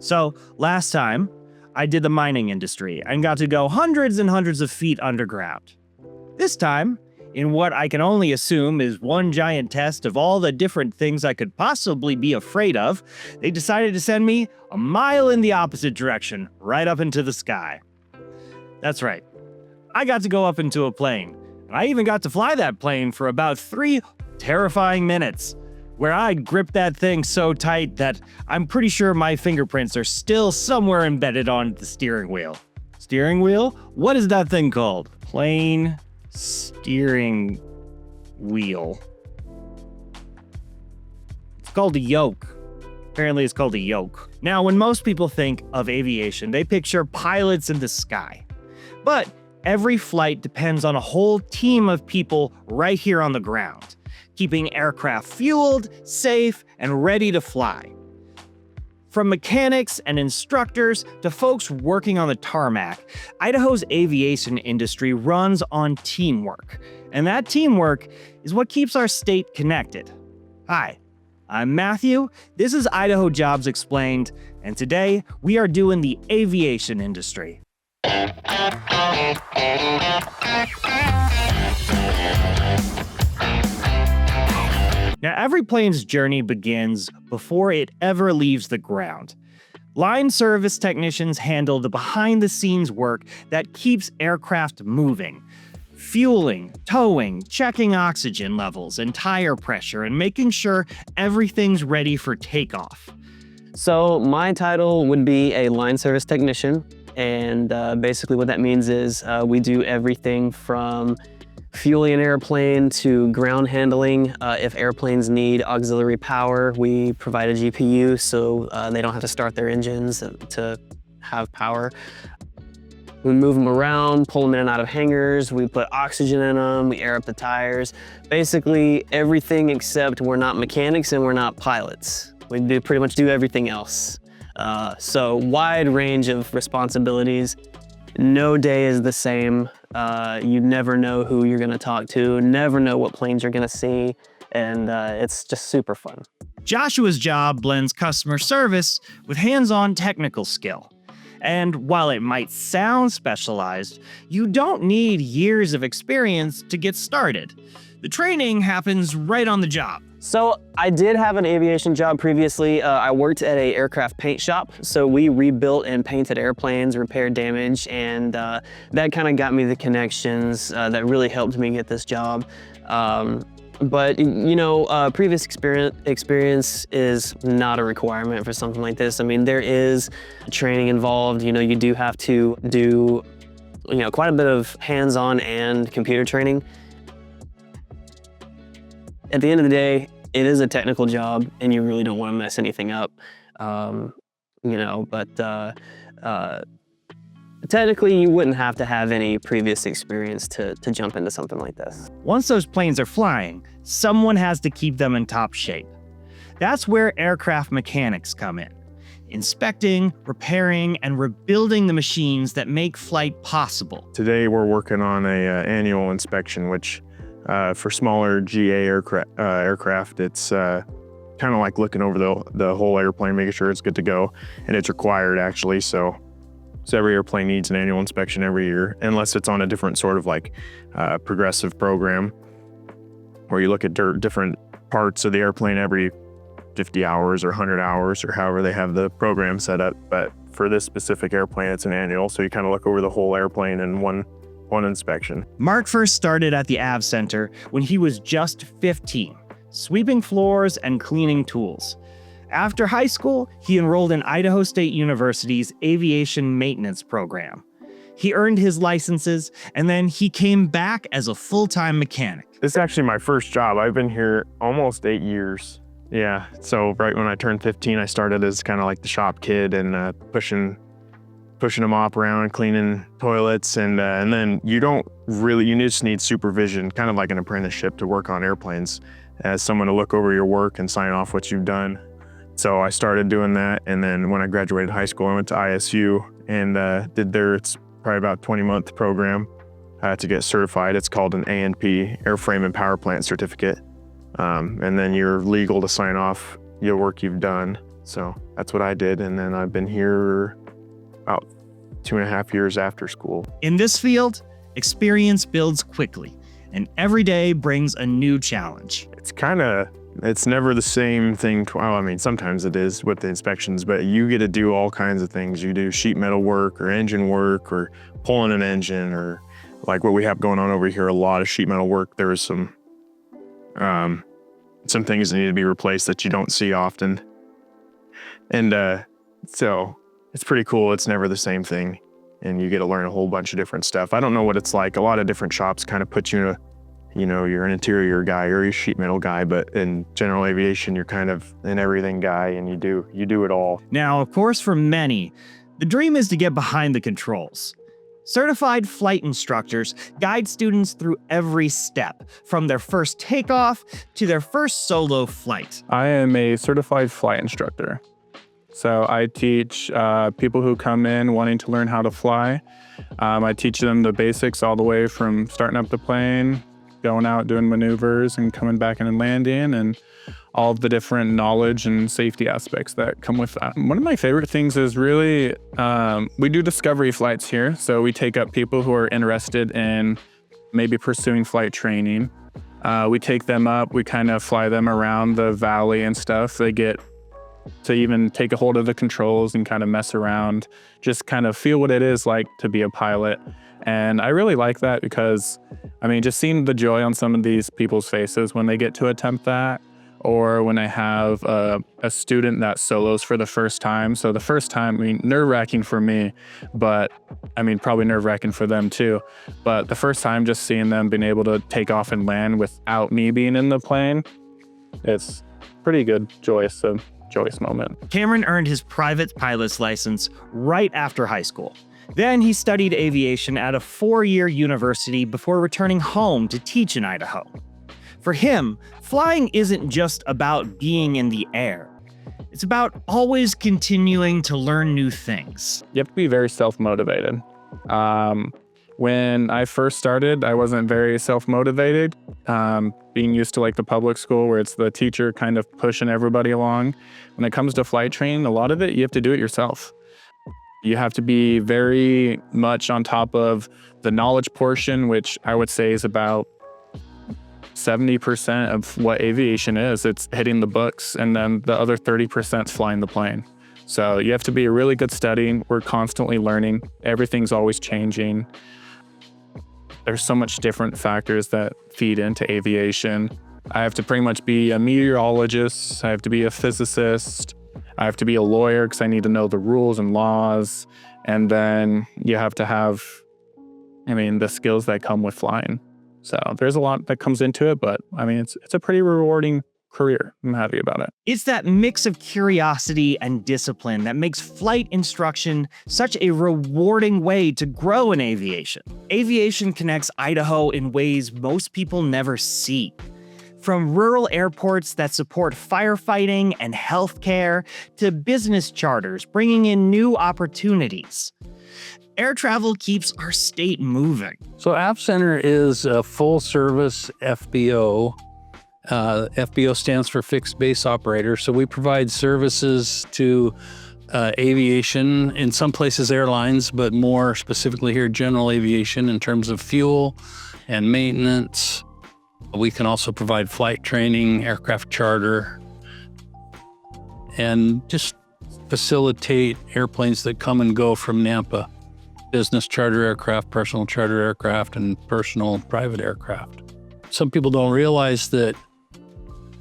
So, last time, I did the mining industry and got to go hundreds and hundreds of feet underground. This time, in what I can only assume is one giant test of all the different things I could possibly be afraid of, they decided to send me a mile in the opposite direction, right up into the sky. That's right. I got to go up into a plane, and I even got to fly that plane for about 3 terrifying minutes, where I gripped that thing so tight that I'm pretty sure my fingerprints are still somewhere embedded on the steering wheel. Steering wheel? What is that thing called? Plane steering wheel. It's called a yoke. Apparently it's called a yoke. Now, when most people think of aviation, they picture pilots in the sky. But every flight depends on a whole team of people right here on the ground, keeping aircraft fueled, safe, and ready to fly. From mechanics and instructors to folks working on the tarmac, Idaho's aviation industry runs on teamwork. And that teamwork is what keeps our state connected. Hi, I'm Matthew, this is Idaho Jobs Explained, and today we are doing the aviation industry. Now, every plane's journey begins before it ever leaves the ground. Line service technicians handle the behind-the-scenes work that keeps aircraft moving. Fueling, towing, checking oxygen levels and tire pressure, and making sure everything's ready for takeoff. So my title would be a line service technician, and basically what that means is we do everything from fueling an airplane to ground handling. If airplanes need auxiliary power, we provide a GPU so they don't have to start their engines to have power. We move them around, pull them in and out of hangars, we put oxygen in them, we air up the tires. Basically everything except we're not mechanics and we're not pilots. We pretty much do everything else. So wide range of responsibilities. No day is the same. You never know who you're gonna talk to, never know what planes you're gonna see, and it's just super fun. Joshua's job blends customer service with hands-on technical skill. And while it might sound specialized, you don't need years of experience to get started. The training happens right on the job. So I did have an aviation job previously. I worked at an aircraft paint shop. So we rebuilt and painted airplanes, repaired damage, and that kind of got me the connections that really helped me get this job. But you know, previous experience is not a requirement for something like this. I mean, there is training involved. You know, you do have to do, quite a bit of hands-on and computer training. At the end of the day, it is a technical job and you really don't want to mess anything up, technically you wouldn't have to have any previous experience to jump into something like this. Once those planes are flying, someone has to keep them in top shape. That's where aircraft mechanics come in, inspecting, repairing, and rebuilding the machines that make flight possible. Today we're working on an annual inspection, which for smaller GA aircraft, it's kind of like looking over the whole airplane, making sure it's good to go, and it's required actually. So every airplane needs an annual inspection every year, unless it's on a different sort of like progressive program, where you look at different parts of the airplane every 50 hours or 100 hours or however they have the program set up. But for this specific airplane, it's an annual, so you kind of look over the whole airplane in one inspection. Mark first started at the Av Center when he was just 15, sweeping floors and cleaning tools. After high school, he enrolled in Idaho State University's aviation maintenance program. He earned his licenses, and then he came back as a full-time mechanic. This is actually my first job. I've been here almost 8 years. Yeah, so right when I turned 15, I started as kind of like the shop kid and pushing a mop around, cleaning toilets, and then you just need supervision, kind of like an apprenticeship to work on airplanes, as someone to look over your work and sign off what you've done. So I started doing that, and then when I graduated high school, I went to ISU and it's probably about 20-month program to get certified. It's called an ANP, Airframe and Power Plant Certificate, and then you're legal to sign off your work you've done. So that's what I did. And then I've been here about 2.5 years after school. In this field, experience builds quickly, and every day brings a new challenge. It's never the same thing. Well, I mean, sometimes it is with the inspections, but you get to do all kinds of things. You do sheet metal work or engine work or pulling an engine, or like what we have going on over here, a lot of sheet metal work. There is some things that need to be replaced that you don't see often. And so it's pretty cool. It's never the same thing. And you get to learn a whole bunch of different stuff. I don't know what it's like. A lot of different shops kind of put you in a, you're an interior guy or a sheet metal guy, but in general aviation, you're kind of an everything guy, and you do it all. Now, of course, for many, the dream is to get behind the controls. Certified flight instructors guide students through every step, from their first takeoff to their first solo flight. I am a certified flight instructor. So I teach people who come in wanting to learn how to fly. I teach them the basics all the way from starting up the plane, going out doing maneuvers and coming back in and landing, and all of the different knowledge and safety aspects that come with that. One of my favorite things is really, we do discovery flights here. So we take up people who are interested in maybe pursuing flight training. We take them up, we kind of fly them around the valley and stuff. They get to even take a hold of the controls and kind of mess around, just kind of feel what it is like to be a pilot. And I really like that because, just seeing the joy on some of these people's faces when they get to attempt that, or when I have a student that solos for the first time. So the first time, nerve-wracking for me, but probably nerve-wracking for them too. But the first time, just seeing them being able to take off and land without me being in the plane, it's pretty good, joyous moment. Cameron earned his private pilot's license right after high school. Then he studied aviation at a 4-year university before returning home to teach in Idaho. For him, flying isn't just about being in the air. It's about always continuing to learn new things. You have to be very self-motivated. When I first started, I wasn't very self-motivated, being used to the public school where it's the teacher kind of pushing everybody along. When it comes to flight training, a lot of it, you have to do it yourself. You have to be very much on top of the knowledge portion, which I would say is about 70% of what aviation is. It's hitting the books, and then the other 30% is flying the plane. So you have to be a really good study. We're constantly learning. Everything's always changing. There's so much different factors that feed into aviation. I have to pretty much be a meteorologist. I have to be a physicist. I have to be a lawyer because I need to know the rules and laws. And then you have to have, the skills that come with flying. So there's a lot that comes into it, but it's a pretty rewarding career. I'm happy about it. It's that mix of curiosity and discipline that makes flight instruction such a rewarding way to grow in aviation. Aviation connects Idaho in ways most people never see. From rural airports that support firefighting and healthcare to business charters bringing in new opportunities. Air travel keeps our state moving. So App Center is a full-service FBO. FBO stands for Fixed Base Operator. So we provide services to aviation, in some places airlines, but more specifically here, general aviation in terms of fuel and maintenance. We can also provide flight training, aircraft charter, and just facilitate airplanes that come and go from Nampa. Business charter aircraft, personal charter aircraft, and personal private aircraft. Some people don't realize that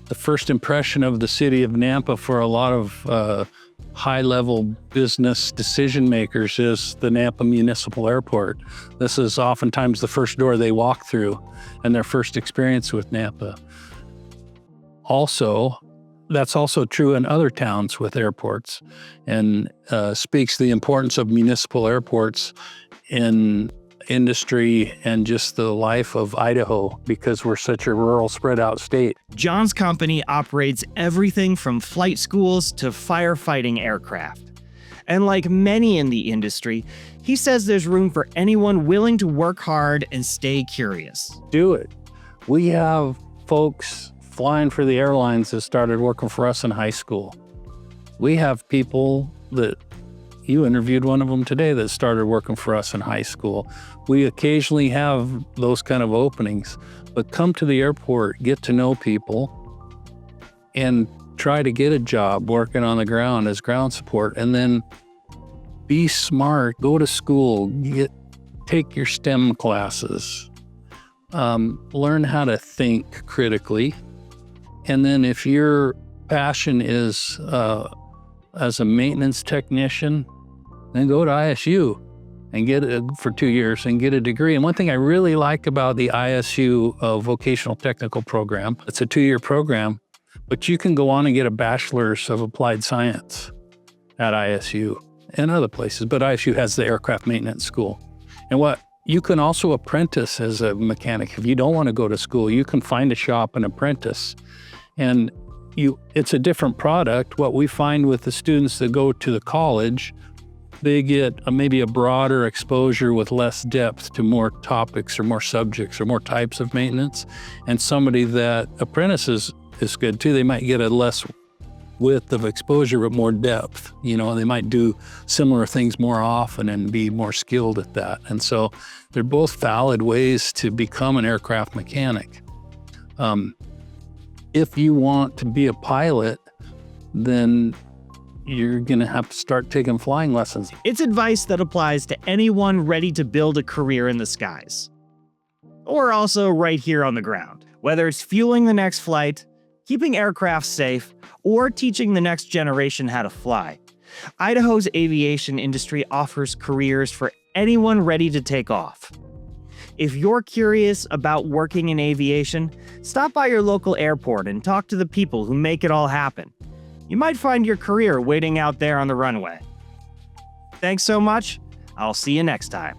the first impression of the city of Nampa for a lot of high-level business decision makers is the Nampa Municipal Airport. This is oftentimes the first door they walk through and their first experience with Nampa. Also, that's also true in other towns with airports, and speaks to the importance of municipal airports in industry and just the life of Idaho because we're such a rural, spread out state. John's company operates everything from flight schools to firefighting aircraft. And like many in the industry, he says there's room for anyone willing to work hard and stay curious. Do it. We have folks flying for the airlines that started working for us in high school. We have people that you interviewed one of them today that started working for us in high school. We occasionally have those kind of openings, but come to the airport, get to know people, and try to get a job working on the ground as ground support, and then be smart, go to school, take your STEM classes, learn how to think critically. And then if your passion is as a maintenance technician, then go to ISU and get it for 2 years and get a degree. And one thing I really like about the ISU vocational technical program, it's a 2-year program, but you can go on and get a bachelor's of applied science at ISU and other places, but ISU has the aircraft maintenance school. And what you can also apprentice as a mechanic. If you don't want to go to school, you can find a shop and apprentice. And it's a different product. What we find with the students that go to the college, they get maybe a broader exposure with less depth to more topics or more subjects or more types of maintenance. And somebody that apprentices is good too. They might get a less width of exposure, but more depth. You know, they might do similar things more often and be more skilled at that. And so they're both valid ways to become an aircraft mechanic. If you want to be a pilot, then you're going to have to start taking flying lessons. It's advice that applies to anyone ready to build a career in the skies. Or also right here on the ground. Whether it's fueling the next flight, keeping aircraft safe, or teaching the next generation how to fly, Idaho's aviation industry offers careers for anyone ready to take off. If you're curious about working in aviation, stop by your local airport and talk to the people who make it all happen. You might find your career waiting out there on the runway. Thanks so much. I'll see you next time.